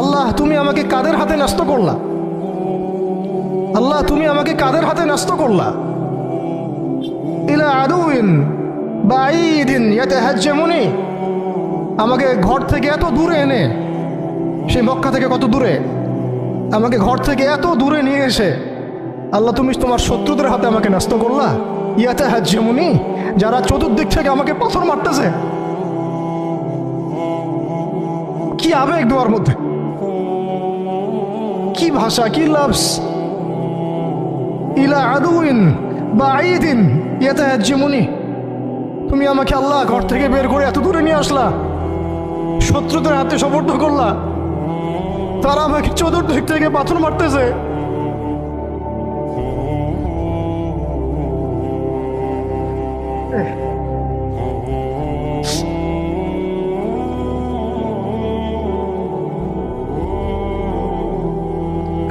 আল্লাহ তুমি আমাকে কাদের হাতে ন্যস্ত করলা? আল্লাহ তুমি আমাকে কাদের হাতে ন্যস্ত করলা? ইলা আদুইন বাঈদিন ইয়াতাহাজ্জামুনি, আমাকে ঘর থেকে এত দূরে এনে, সেই মক্কা থেকে কত দূরে, আমাকে ঘর থেকে এত দূরে নিয়ে এসে আল্লাহ তুমি তোমার শত্রুদের হাতে আমাকে ন্যস্ত করলা। ইয়াতাহাজ্জামুনি, যারা চতুর্দিক থেকে আমাকে পাথর মারতেছে। কি আবেগ দোয়ার মধ্যে, কি ভাষা, কি লফজ। ইলা আদুইন বাঈদিন ইয়াতাহাজ্জামুনি, তুমি আমাকে আল্লাহ ঘর থেকে বের করে এত দূরে নিয়ে আসলা, শত্রুদের হাতে সোপর্দ করলা, তারা আমাকে চতুর্দিক থেকে পাথর মারতেছে।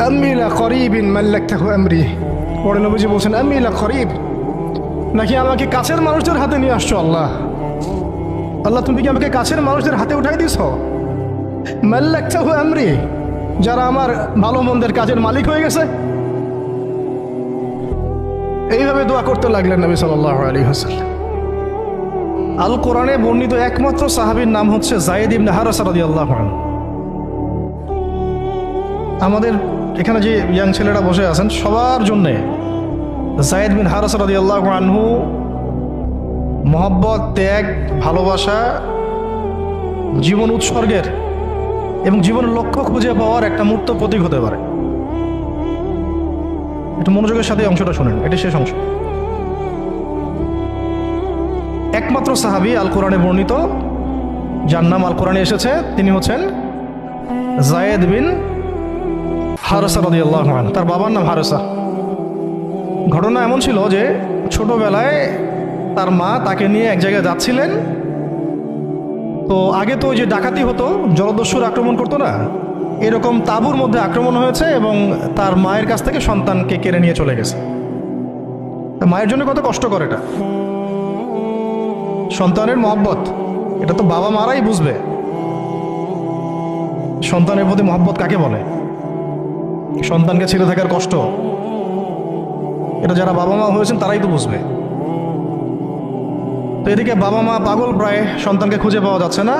আম্মি লা করিবিন মাল্লাকতাহু আমরি, পরে নবীজি বলছেন আম্মি লা করিব, নাকি আমাকে কাছের মানুষদের হাতে নিয়ে আসছো আল্লাহ? আল্লাহ তুমি কি আমাকে কাছের মানুষদের হাতে উঠাই দিছ? মাল্লাকতাহু আমরি, যারা আমার ভালো মন্দের কাজের মালিক হয়ে গেছে। এইভাবে দোয়া করতে লাগলেন নবী সাল্লাল্লাহু আলাইহি ওয়াসাল্লাম। আল কোরআনে বর্ণিত একমাত্র সাহাবীর নাম হচ্ছে যায়েদ ইবনে হারেসা রাদিয়াল্লাহু আনহু। আমাদের এখানে যে ইয়াং ছেলেরা বসে আছেন সবার জন্যে যায়েদ বিন হারেসা রাদিয়াল্লাহু আনহু মহব্বত, ত্যাগ, ভালোবাসা, জীবন উৎসর্গের এবং জীবনের লক্ষ্য খুঁজে পাওয়ার একটা মূর্ত প্রতীক হতে পারে। একটু মনোযোগের সাথে অংশটা শুনেন, এটা শেষ অংশ। একমাত্র সাহাবী আল কোরআনে বর্ণিত যার নাম আল কোরআনে এসেছে তিনি হচ্ছেন যায়েদ বিন হারেসা রাদিয়াল্লাহু আনহু। তার বাবার নাম হারেসা। ঘটনা এমন ছিল যে ছোটবেলায় তার মা তাকে নিয়ে এক জায়গায় যাচ্ছিলেন। তো আগে তো ওই যে ডাকাতি হতো, জলদস্যুর আক্রমণ করতো না, এরকম তাঁবুর মধ্যে আক্রমণ হয়েছে এবং তার মায়ের কাছ থেকে সন্তানকে কেড়ে নিয়ে চলে গেছে। মায়ের জন্য কত কষ্টকর এটা। সন্তানের মহব্বত, এটা তো বাবা মারাই বুঝবে সন্তানের প্রতি মহব্বত কাকে বলে, সন্তানকে ছেড়ে থাকার কষ্ট, এটা যারা বাবা মা হয়েছেন তারাই তো বুঝবে। তো এদিকে বাবা মা পাগল প্রায়, সন্তানকে খুঁজে পাওয়া যাচ্ছে না,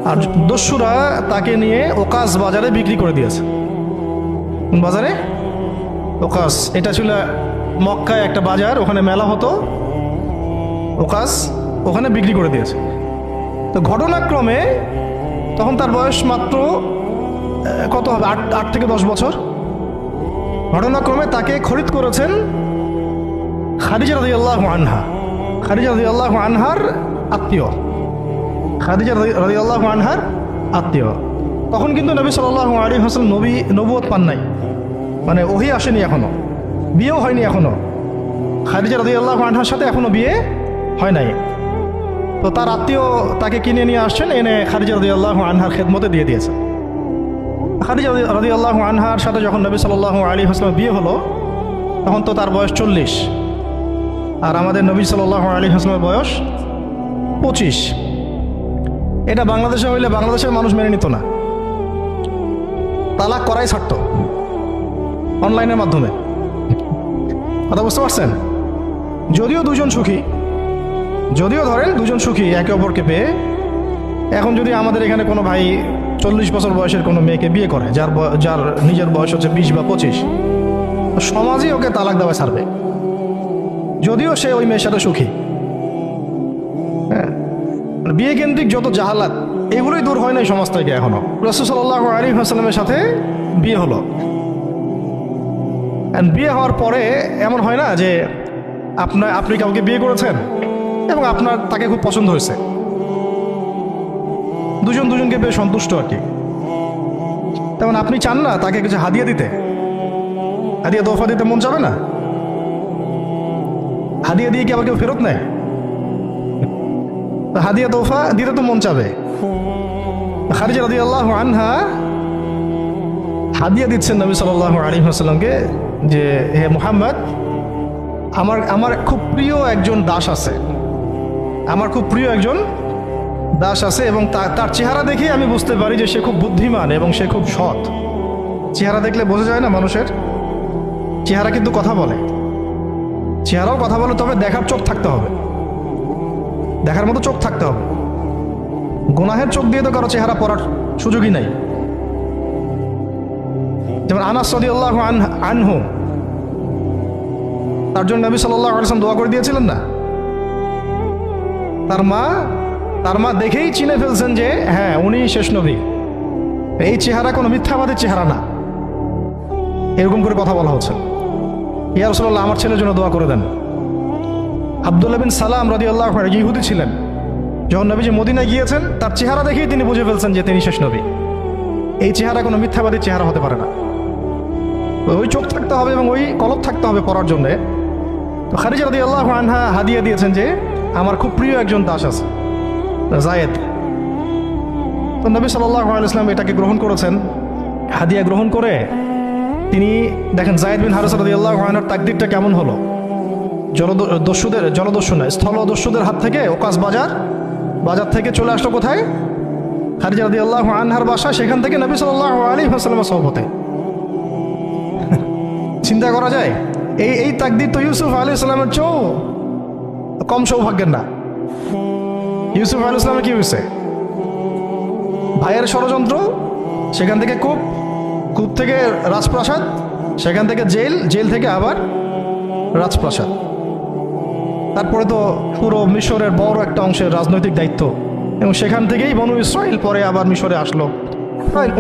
আর দস্যুরা তাকে নিয়ে ওকাস বাজারে বিক্রি করে দিয়েছে। বাজারে ওকাস, এটা ছিল মক্কায় একটা বাজার, ওখানে মেলা হতো, ওকাস ওখানে বিক্রি করে দিয়েছে। তো ঘটনাক্রমে তখন তার বয়স মাত্র কত হবে, 8 থেকে 10 বছর। ঘটনাক্রমে তাকে খরিদ করেছেন খাদিজা রাদিয়াল্লাহু আনহা। খাদিজা রাদিয়াল্লাহু আনহার আত্মীয়, খাদিজা রাদিয়াল্লাহু আনহার আত্মীয়। তখন কিন্তু নবী সাল্লাল্লাহু আলাইহি ওয়াসাল্লাম নবুয়ত পান নাই, মানে ওহী আসেনি এখনো, বিয়েও হয়নি এখনো। খাদিজা রাদিয়াল্লাহু আনহার সাথে এখনো বিয়ে হয় নাই। তো তার আত্মীয় তাকে কিনে নিয়ে আসছেন, এনে খাদিজা রাদিয়াল্লাহু আনহার খেদমতে দিয়ে দিয়েছে। খাদিজা রাদিয়াল্লাহু আনহার সাথে যখন নবী সাল্লাল্লাহু আলাইহি ওয়াসাল্লাম বিয়ে হলো তখন তো তার বয়স 40, আর আমাদের নবী সাল্লাল্লাহু আলাইহি ওয়াসাল্লামের বয়স 25। এটা বাংলাদেশে হইলে বাংলাদেশের মানুষ মেনে নিত না, তালাক করাই ছাড়ত অনলাইনের মাধ্যমে। কথা বুঝতে পারছেন? যদিও দুজন সুখী, যদিও ধরেন দুজন সুখী একে অপরকে পেয়ে, এখন যদি আমাদের এখানে কোনো ভাই 40 বছর বয়সের কোনো মেয়েকে বিয়ে করে যার নিজের বয়স হচ্ছে 20 বা 25, সমাজই ওকে তালাক দেওয়া ছাড়বে, যদিও সে ওই মেয়ের সাথে সুখী। হ্যাঁ, বিয়ে কেন্দ্রিক যত জাহালাত এগুলোই দূর হয় নাই সমাজ থেকে এখনো। রাসূল সাল্লাল্লাহু আলাইহি ওয়াসাল্লামের সাথে বিয়ে হলো, বিয়ে হওয়ার পরে এমন হয় না যে আপনি কাউকে বিয়ে করেছেন এবং তাকে খুব পছন্দ হয়েছে, দুজনকে বেশ সন্তুষ্ট আর কি। তেমন আপনি চান না তাকে কিছু হাদিয়া দিতে, হাদিয়া তোফা দিতে মন চাবে না? হাদিয়া দিয়ে কি আবার কেউ ফেরত নেয়? হাদিয়া তোফা দিতে তো মন চাবে। খাদিজা রাদিয়াল্লাহু আনহা হাদিয়া দিচ্ছেন নবী সাল্লাল্লাহু আলাইহি ওয়াসাল্লামকে যে হে মুহাম্মদ, আমার খুব প্রিয় একজন দাস আছে, আমার খুব প্রিয় একজন দাস আছে এবং তার চেহারা দেখেই আমি বুঝতে পারি যে সে খুব বুদ্ধিমান এবং সে খুব সৎ। চেহারা দেখলে বোঝা যায় না মানুষের? চেহারা কিন্তু কথা বলে, চেহারাও কথা বলে, তবে দেখার চোখ থাকতে হবে, দেখার মতো চোখ থাকতে হবে। গুনাহের চোখ দিয়ে তো কারো চেহারা পড়ার সুযোগই নাই। যেমন আনাস রাদিয়াল্লাহু আনহু, তার জন্য নবী সাল্লাল্লাহু আলাইহি ওয়াসাল্লাম দোয়া করে দিয়েছিলেন না? তার মা দেখেই চিনে ফেলছেন যে হ্যাঁ উনি শেষ নবী, এই চেহারা কোনো মিথ্যাবাদী চেহারা না। এরকম করে কথা বলা হচ্ছে, ইয়া রাসূলুল্লাহ আমার ছেলের জন্য দোয়া করে দেন। আব্দুল্লাহ বিন সালাম রাদিয়াল্লাহু আনহু ইহুদি ছিলেন, যখন নবীজি মদিনায় গিয়েছেন তার চেহারা দেখেই তিনি বুঝে ফেলছেন যে তিনি শেষ নবী। এই চেহারা কোনো মিথ্যাবাদী চেহারা হতে পারে না। ওই চোখ থাকতে হবে এবং ওই কলব থাকতে হবে পড়ার জন্যে। তো খাদিজা রাদিয়াল্লাহু আনহা হাদিয়া দিয়েছেন যে আমার খুব প্রিয় একজন দাস আছে, যায়েদ। তো নবী সাল্লাল্লাহু আলাইহি ওয়াসাল্লাম এটাকে গ্রহণ করেছেন, হাদিয়া গ্রহণ করে তিনি দেখেন যায়েদ বিন হারিসা রাদিয়াল্লাহু আনহুর তাকদীরটা কেমন হলো। স্থলদস্যুদের হাত থেকে ওকাস বাজার থেকে চলে আসলো কোথায়? খাদিজা রাদিয়াল্লাহু আনহার বাসা, সেখান থেকে নবী সাল্লাল্লাহু আলাইহি ওয়াসাল্লামের সহবতে। চিন্তা করা যায়? এই তাকদীর তো ইউসুফ আলাইহিস সালামের চেয়েও কম সৌভাগ্যের না। ইউসুফ আলাইহিস সালামের কি হয়েছে? ভাইয়ের ষড়যন্ত্র, সেখান থেকে কূপ থেকে রাজপ্রাসাদ, সেখান থেকে জেল থেকে আবার রাজপ্রাসাদ, তারপরে তো পুরো মিশরের বড় একটা অংশের রাজনৈতিক দায়িত্ব, এবং সেখান থেকেই বনু ইসরাইল পরে আবার মিশরে আসলো।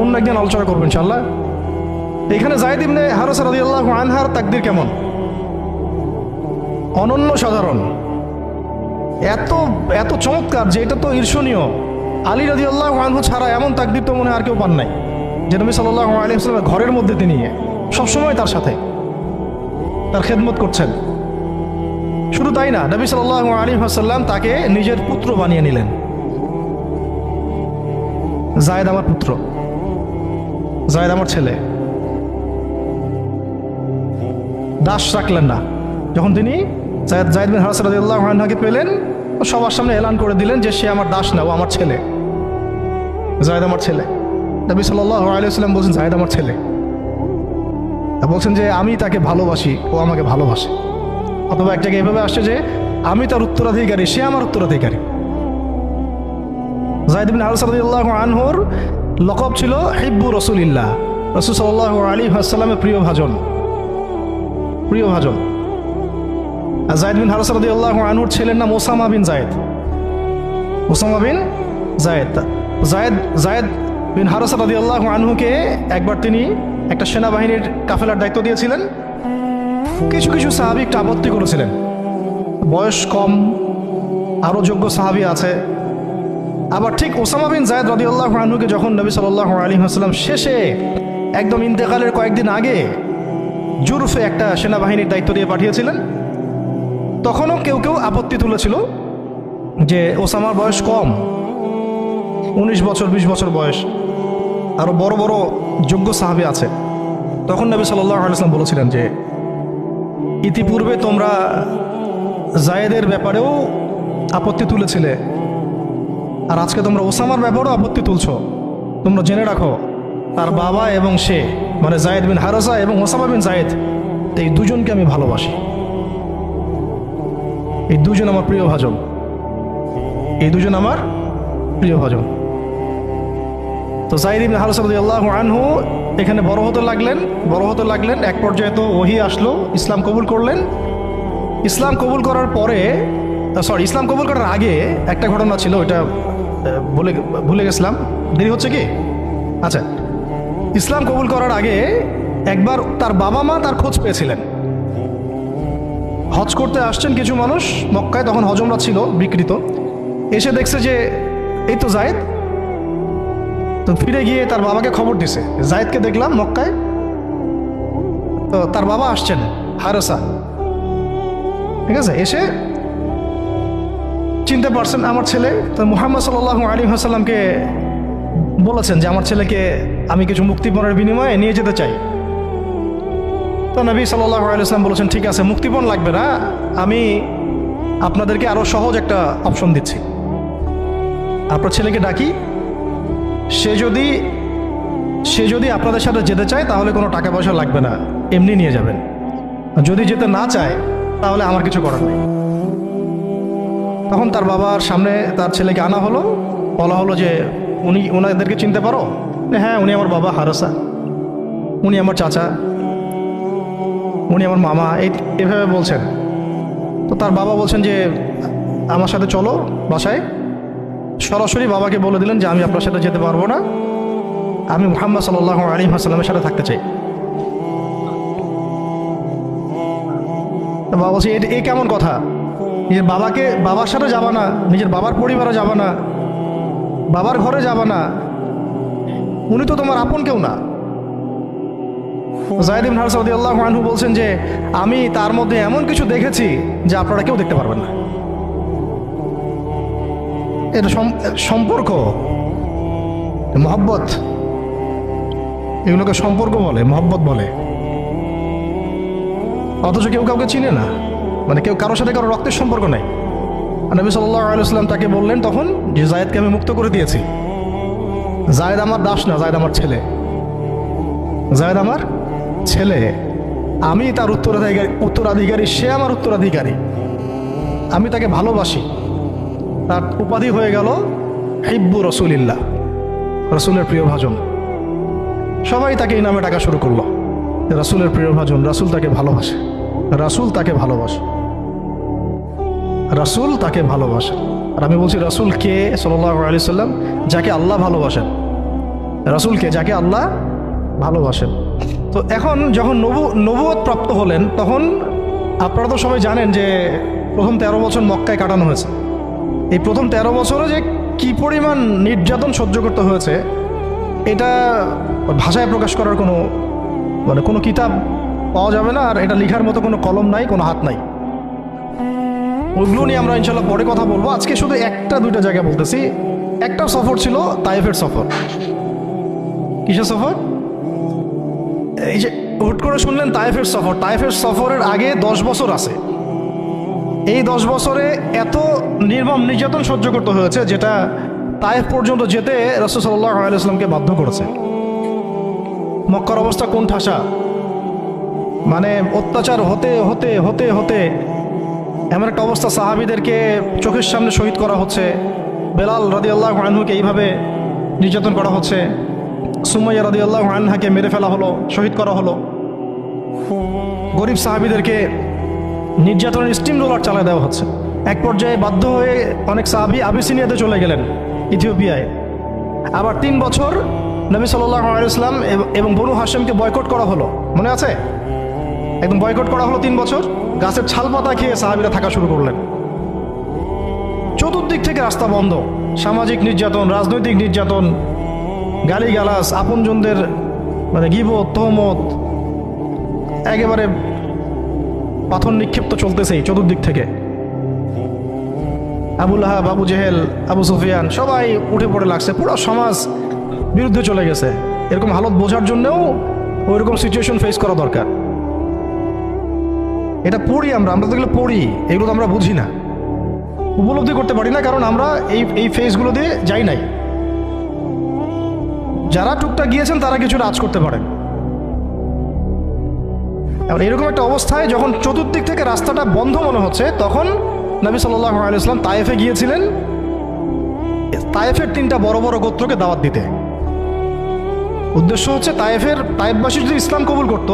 অন্য একদিন আলোচনা করবেন ইনশাআল্লাহ। এখানে যায়েদ ইবনে হারিসা রাদিয়াল্লাহু আনহার তাকদীর কেমন? অনন্য সাধারণ, এত চমৎকার যে এটা তো ঈর্ষণীয়। আলী রাদিয়াল্লাহু আনহু ছাড়া এমন তাকদীর তো মনে হয় আর কেউ পান নাই, যে নবী সাল্লাল্লাহু আলাইহি ওয়াসাল্লামের ঘরের মধ্যে তিনি সবসময় তার সাথে তার খেদমত করছেন। শুধু তাই না, নবী সাল্লাল্লাহু আলাইহি ওয়াসাল্লাম তাকে নিজের পুত্র বানিয়ে নিলেন। যায়েদ আমার পুত্র, যায়েদ আমার ছেলে। দাস রাখলেন না। যখন তিনি যায়েদ বিন হারিসা রাদিয়াল্লাহু আনহুকে পেলেন, সবার সামনে এলান করে দিলেন যে সে আমার দাস না, ও আমার ছেলে, যায়েদ আমার ছেলে। নবী সাল্লাল্লাহু আলাইহি ওয়াসাল্লাম বলছেন যায়েদ আমার ছেলে, বলছেন যে আমি তাকে ভালোবাসি, ও আমাকে ভালোবাসে। অথবা এক জায়গায় এভাবে আসছে যে আমি তার উত্তরাধিকারী, সে আমার উত্তরাধিকারী। যায়েদ বিন হারিসা রাদিয়াল্লাহু আনহুর লকব ছিল হিব্বু রাসূলিল্লাহ, রাসূল সাল্লাল্লাহু আলাইহি ওয়াসাল্লামের প্রিয় ভাজন। আর যায়েদ বিন হারিসা রাদিয়াল্লাহু আনহুর ছেলের নাম ওসামা বিন যায়েদ। যায়েদ বিন হারিসা রাদিয়াল্লাহু আনহুকে একবার তিনি একটা সেনাবাহিনীর কাফেলার দায়িত্ব দিয়েছিলেন। কিছু সাহাবী একটু আপত্তি করেছিলেন, বয়স কম, আরও যোগ্য সাহাবী আছে। আবার ঠিক ওসামা বিন যায়েদ রাদিয়াল্লাহু আনহুকে যখন নবী সাল্লাল্লাহু আলাইহি ওয়াসাল্লাম শেষে একদম ইন্তেকালের কয়েকদিন আগে জুরফে একটা সেনাবাহিনীর দায়িত্ব দিয়ে পাঠিয়েছিলেন, তখনও কেউ আপত্তি তুলেছিল যে ওসামার বয়স কম, 19 বছর 20 বছর বয়স, আরও বড় বড় যোগ্য সাহাবী আছে। তখন নবী সাল্লাল্লাহু আলাইহি ওয়াসাল্লাম বলেছিলেন যে ইতিপূর্বে তোমরা যায়েদের ব্যাপারেও আপত্তি তুলেছিলে, আর আজকে তোমরা ওসামার ব্যাপারেও আপত্তি তুলছ। তোমরা জেনে রাখো তার বাবা এবং সে, মানে যায়েদ বিন হারিসা এবং ওসামা বিন যায়েদ, এই দুজনকে আমি ভালোবাসি। এই দুজন আমার প্রিয় ভাজন, তো যায়েদ ইবনে হারিসা রাদিয়াল্লাহু আনহু এখানে বড় হতে লাগলেন। এক পর্যায়ে তো ওহী আসলো, ইসলাম কবুল করলেন। ইসলাম কবুল করার আগে একটা ঘটনা ছিল, ওইটা ভুলে গেছিলাম, দেরি হচ্ছে কি? আচ্ছা, ইসলাম কবুল করার আগে একবার তার বাবা মা তার খোঁজ পেয়েছিলেন। হজ করতে আসছেন কিছু মানুষ মক্কায়, তখন হজমরা ছিল বিকৃত, এসে দেখছে যে এই তো যায়েদ। তো ফিরে গিয়ে তার বাবাকে খবর দিছে, যায়েদকে দেখলাম মক্কায়। তো তার বাবা আসছেন হারিসা, ঠিক আছে, এসে চিনতে পারছেন আমার ছেলে। তো মুহাম্মদ সাল্লাল্লাহু আলাইহি ওয়াসাল্লামকে বলেছেন যে আমার ছেলেকে আমি কিছু মুক্তিপণের বিনিময়ে নিয়ে যেতে চাই। তো নবী সাল্লাল্লাহু আলাইহি ওয়াসাল্লাম বলেছেন ঠিক আছে, মুক্তিপণ লাগবে না, আমি আপনাদেরকে আরও সহজ একটা অপশন দিচ্ছি। আপনার ছেলেকে ডাকি, সে যদি আপনাদের সাথে যেতে চায় তাহলে কোনো টাকা পয়সা লাগবে না, এমনি নিয়ে যাবেন। আর যদি যেতে না চায় তাহলে আমার কিছু করার নেই। তখন তার বাবার সামনে তার ছেলেকে আনা হলো, বলা হলো যে ওনাদেরকে চিনতে পারো? হ্যাঁ, উনি আমার বাবা হারসা, উনি আমার চাচা, উনি আমার মামা, এভাবে বলছেন। তো তার বাবা বলছেন যে আমার সাথে চলো বাসায়। সরাসরি বাবাকে বলে দিলেন যে আমি আপনার সাথে যেতে পারবো না, আমি মুহাম্মদ সাল্লাল্লাহু আলাইহি ওয়াসাল্লামের সাথে থাকতে চাই। বাবা বলছে এ কেমন কথা? নিজের বাবার সাথে যাবা না, নিজের বাবার পরিবারে যাবা না, বাবার ঘরে যাবা না, উনি তো তোমার আপন কেউ না। যায়েদ ইবনে হারসা রাদিয়াল্লাহু আনহু বলছেন যে আমি তার মধ্যে এমন কিছু দেখেছি যে আপনারা কেউ দেখতে পারবেন না। এটা সম্পর্ক, মহব্বত, এগুলোকে সম্পর্ক বলে, মহব্বত বলে। অথচ কেউ কাউকে চিনে না, মানে কেউ কারোর সাথে কারো রক্তের সম্পর্ক নাই। নবী সাল্লাল্লাহু আলাইহি ওয়াসাল্লাম তাকে বললেন তখন যে যায়েদকে আমি মুক্ত করে দিয়েছি। যায়েদ আমার দাস না, যায়েদ আমার ছেলে, যায়েদ আমার ছেলে, আমি তার উত্তরাধিকারী, সে আমার উত্তরাধিকারী, আমি তাকে ভালোবাসি। তার উপাধি হয়ে গেল হিব্বু রসুলিল্লাহ, রসুলের প্রিয় ভাজন। সবাই তাকে এই নামে ডাকা শুরু করলো, রাসূলের প্রিয় ভাজন, রাসূল তাকে ভালোবাসে, রাসূল তাকে ভালোবাসে, রাসূল তাকে ভালোবাসে। আর আমি বলছি রাসূল কে? সাল্লাল্লাহু আলাইহি ওয়াসাল্লাম, যাকে আল্লাহ ভালোবাসেন। রাসূল কে? যাকে আল্লাহ ভালোবাসেন। তো এখন যখন নবুয়ত প্রাপ্ত হলেন, তখন আপনারা তো সবাই জানেন যে প্রথম 13 বছর মক্কায় কাটানো হয়েছে। এই প্রথম 13 বছরে যে কি পরিমাণ নির্যাতন সহ্য করতে হয়েছে, এটা ভাষায় প্রকাশ করার কোনো কিতাব পাওয়া যাবে না। আর এটা লেখার মতো কোনো কলম নাই, কোনো হাত নাই। ওইগুলো নিয়ে আমরা ইনশাল্লাহ পরে কথা বলবো। আজকে শুধু একটা দুইটা জায়গা বলতেছি। একটা সফর ছিল তায়েফের সফর। কিসের সফর? এই যে হুট করে শুনলেন তায়েফের সফর। তায়েফের সফরের আগে 10 বছর আছে। এই 10 বছরে এত নির্মম নির্যাতন সহ্য করতে হয়েছে, যেটা তায়েফ পর্যন্ত যেতে রাসূল সাল্লাল্লাহু আলাইহি ওয়াসাল্লামকে বাধ্য করেছে। মক্কার অবস্থা কোন ঠাসা, মানে অত্যাচার হতে হতে হতে হতে এমন একটা অবস্থা, সাহাবীদেরকে চোখের সামনে শহীদ করা হচ্ছে। বেলাল রাদিয়াল্লাহু আনহুকে এইভাবে নির্যাতন করা হচ্ছে। সুমাইয়া রাদিয়াল্লাহু আনহাকে মেরে ফেলা হলো, শহীদ করা হলো। গরিব সাহাবীদেরকে নির্যাতনের স্টিম রোলার চালিয়ে দেওয়া হচ্ছে। এক পর্যায়ে বাধ্য হয়ে অনেক সাহাবী আবিসিনিয়াতে চলে গেলেন, ইথিওপিয়ায়। আবার 3 বছর নবী সাল্লাল্লাহু আলাইহি ওয়াসাল্লাম এবং বনু হাশিমকে বয়কট করা হলো, মনে আছে? একদম বয়কট করা হলো 3 বছর। গাছের ছাল পাতা খেয়ে সাহাবীরা থাকা শুরু করলেন। চতুর্দিক থেকে রাস্তা বন্ধ, সামাজিক নির্যাতন, রাজনৈতিক নির্যাতন, গালিগালাজ, আপনজনদের মানে গীবত, তহমত, একেবারে পাথর নিক্ষিপ্ত চলতেছেই চতুর্দিক থেকে। আবু লাহাব, আবু জেহেল, আবু সুফিয়ান সবাই উঠে পড়ে লাগছে, পুরো সমাজ বিরুদ্ধে চলে গেছে। এরকম হালত বোঝার জন্যও ওইরকম সিচুয়েশন ফেস করা দরকার। এটা পড়ি আমরা তো এগুলো পড়ি, এগুলো তো আমরা বুঝি না, উপলব্ধি করতে পারি না, কারণ আমরা এই ফেজগুলো দিয়ে যাই নাই। যারা টুকটাক গিয়েছেন তারা কিছুটা আজ করতে পারেন। এরকম একটা অবস্থায় যখন চতুর্দিক থেকে রাস্তাটা বন্ধ মনে হচ্ছে, তখন নবী সাল্লাল্লাহু আলাইহি ওয়াসাল্লাম তায়েফে গিয়েছিলেন তায়েফের 3টা বড় বড় গোত্রকে দাওয়াত দিতে। উদ্দেশ্য হচ্ছে তায়েফবাসী যদি ইসলাম কবুল করত,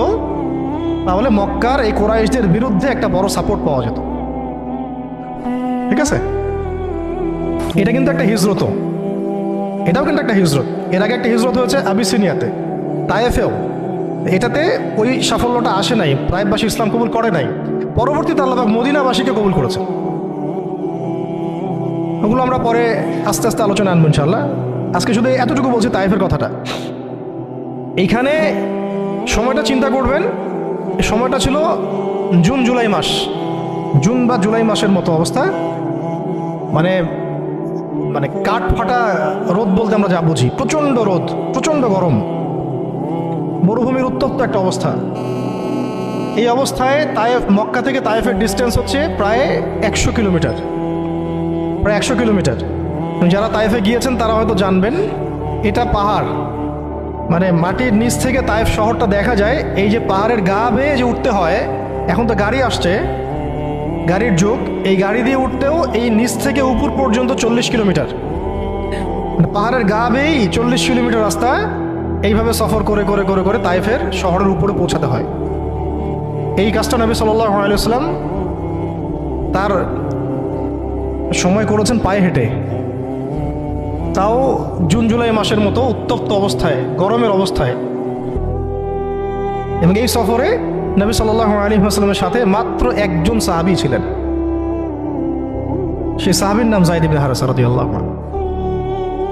তাহলে মক্কার এই কুরাইশদের বিরুদ্ধে একটা বড় সাপোর্ট পাওয়া যেত। ঠিক আছে, এটা কিন্তু একটা হিজরত, এটাও কিন্তু একটা হিজরত। এর আগে একটা হিজরত হয়েছে আবিসিনিয়াতে, তায়েফেও। এটাতে ওই সাফল্যটা আসে নাই, তায়েফবাসী ইসলাম কবুল করে নাই। পরবর্তীতে আল্লাহ পাক মদিনাবাসীকে কবুল করেছে। ওগুলো আমরা পরে আস্তে আস্তে আলোচনা আনবো ইনশাআল্লাহ। আজকে শুধু এতটুকু বলছি তায়েফের কথাটা। এইখানে সময়টা চিন্তা করবেন, সময়টা ছিল জুন জুলাই মাস, জুন বা জুলাই মাসের মতো অবস্থা। মানে মানে কাঠ ফাটা রোদ বলতে আমরা যা বুঝি, প্রচণ্ড রোদ, প্রচণ্ড গরম, মরুভূমির উত্তপ্ত একটা অবস্থা। এই অবস্থায় মক্কা থেকে তায়েফের ডিস্টেন্স হচ্ছে প্রায় 100 কিলোমিটার, প্রায় 100 কিলোমিটার। যারা তায়েফে গিয়েছেন তারা হয়তো জানবেন, এটা পাহাড়, মানে মাটির নিচ থেকে তায়েফ শহরটা দেখা যায়। এই যে পাহাড়ের গা বেয়ে যে উঠতে হয়, এখন তো গাড়ি আসছে, গাড়ির যুগ, এই গাড়ি দিয়ে উঠতেও এই নিচ থেকে উপর পর্যন্ত 40 কিলোমিটার, মানে পাহাড়ের গা বেয়েই 40 কিলোমিটার রাস্তা এইভাবে সফর করে করে করে করে তায়েফের শহরের উপরে পৌঁছাতে হয়। এই কাজটা নবী সাল্লাল্লাহু আলাইহি ওয়াসাল্লাম তার সময় করেছেন পায়ে হেঁটে, তাও জুন জুলাই মাসের মতো উত্তপ্ত অবস্থায়, গরমের অবস্থায়। এবং এই সফরে নবী সাল্লাল্লাহু আলাইহি ওয়াসাল্লামের সাথে মাত্র একজন সাহাবী ছিলেন, সেই সাহাবীর নাম যায়েদ ইবনে হারেসা রাদিয়াল্লাহু আনহু,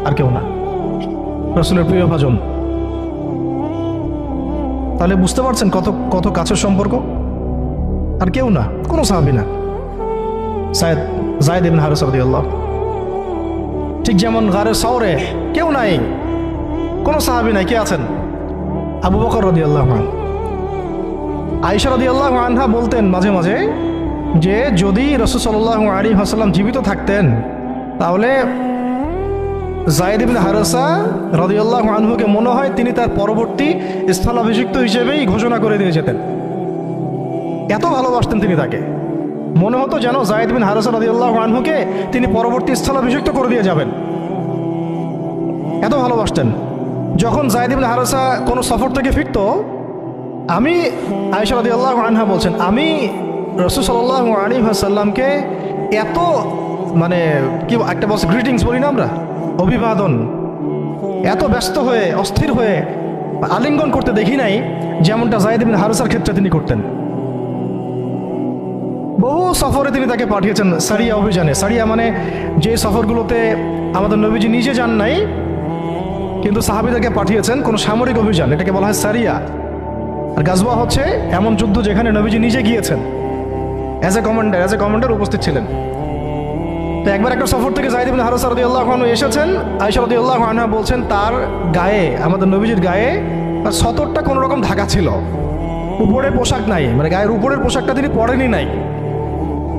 আর কেউ না, রাসূলের প্রিয় ভাজন। তাহলে বুঝতে পারছেন কত কত কাছের সম্পর্ক, আর কেউ না, কোনো সাহাবী না, যায়েদ ইবনে হারেসা রাদিয়াল্লাহু। ঠিক যেমন গারে সাওরে কেউ নাই, কোনো সাহাবী নাই, কে আছেন? আবু বকর রাদিয়াল্লাহু আনহু। আয়েশা রাদিয়াল্লাহু আনহা বলতেন মাঝে মাঝে যে যদি রাসূল সাল্লাল্লাহু আলাইহি ওয়াসাল্লাম জীবিত থাকতেন তাহলে যায়েদ ইবনে হারেসা রাদিয়াল্লাহু আনহুকে মনে হয় তিনি তার পরবর্তী স্থলাভিষিক্ত হিসেবেই ঘোষণা করে দিয়ে যেতেন। এত ভালোবাসতেন তিনি তাকে, মনে হতো যেন যায়েদ বিন হারেসা রাদিয়াল্লাহু আনহুকে তিনি পরবর্তী স্থলাভিষিক্ত করে দিয়ে যাবেন, এত ভালোবাসতেন। যখন যায়েদ বিন হারেসা কোনো সফর থেকে ফিরতো, আমি, আয়েশা রাদিয়াল্লাহু আনহা বলছেন, আমি রাসূল সাল্লাল্লাহু আলাইহি ওয়াসাল্লামকে এত, মানে কি একটা বস গ্রিটিংস বলি না আমরা, অভিবাদন, এত ব্যস্ত হয়ে অস্থির হয়ে আলিঙ্গন করতে দেখি নাই যেমনটা যায়েদ বিন হারেসার ক্ষেত্রে তিনি করতেন। বহু সফরে তিনি তাকে পাঠিয়েছেন, সারিয়া অভিযানে। সারিয়া মানে যে সফরগুলোতে আমাদের নবীজি নিজে যান নাই, কিন্তু সাহাবীদেরকে পাঠিয়েছেন কোনো সামরিক অভিযান, এটাকে বলা হয় সারিয়া। আর গাজওয়া হচ্ছে এমন যুদ্ধ যেখানে নবীজি নিজে গিয়েছেন, অ্যাজ এ কমান্ডার উপস্থিত ছিলেন। তো একবার একটা সফর থেকে যায়েদ ইবনে হারেসা রাদিয়াল্লাহু আনহু এসেছেন। আয়েশা রাদিয়াল্লাহু আনহা বলছেন তার গায়ে, আমাদের নবীজির গায়ে তার সতরটা কোনো রকম ঢাকা ছিল, উপরে পোশাক নাই, মানে গায়ের উপরের পোশাকটা তিনি পরেনই নাই।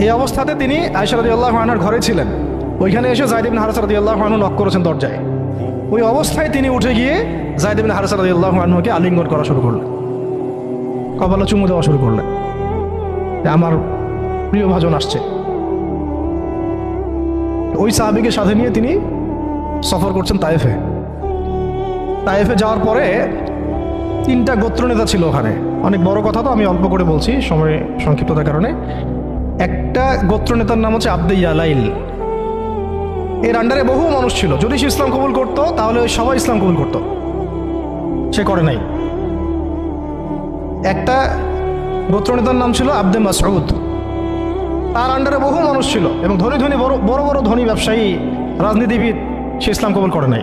এই অবস্থাতে তিনি আয়েশা রাদিয়াল্লাহু আনহার ঘরে ছিলেন, ওইখানে এসে যায়েদ ইবনে হারেসা রাদিয়াল্লাহু আনহু নক করেছেন দরজায়। ওই অবস্থায় তিনি উঠে গিয়ে যায়েদ ইবনে হারেসা রাদিয়াল্লাহু আনহুকে আলিঙ্গন করা শুরু করলেন, কপালে চুমু দেওয়া শুরু করলেন, আমার প্রিয় ভাজন আসছে। ওই সাহাবীকে সাথে নিয়ে তিনি সফর করছেন তায়েফে। তায়েফে যাওয়ার পরে 3টা গোত্রনেতা ছিল ওখানে, অনেক বড় কথা তো আমি অল্প করে বলছি সময় সংক্ষিপ্ততার কারণে। একটা গোত্রনেতার নাম হচ্ছে আব্দে ইয়ালাইল, এর আন্ডারে বহু মানুষ ছিল, যদি সে ইসলাম কবুল করতো তাহলে ওই সবাই ইসলাম কবুল করতো, সে করে নাই। একটা গোত্রনেতার নাম ছিল আব্দে মাসউদ, তার আন্ডারে বহু মানুষ ছিল এবং ধনী ধনী বড় বড় ধনী ব্যবসায়ী, রাজনীতিবিদ, সে ইসলাম কবুল করে নাই।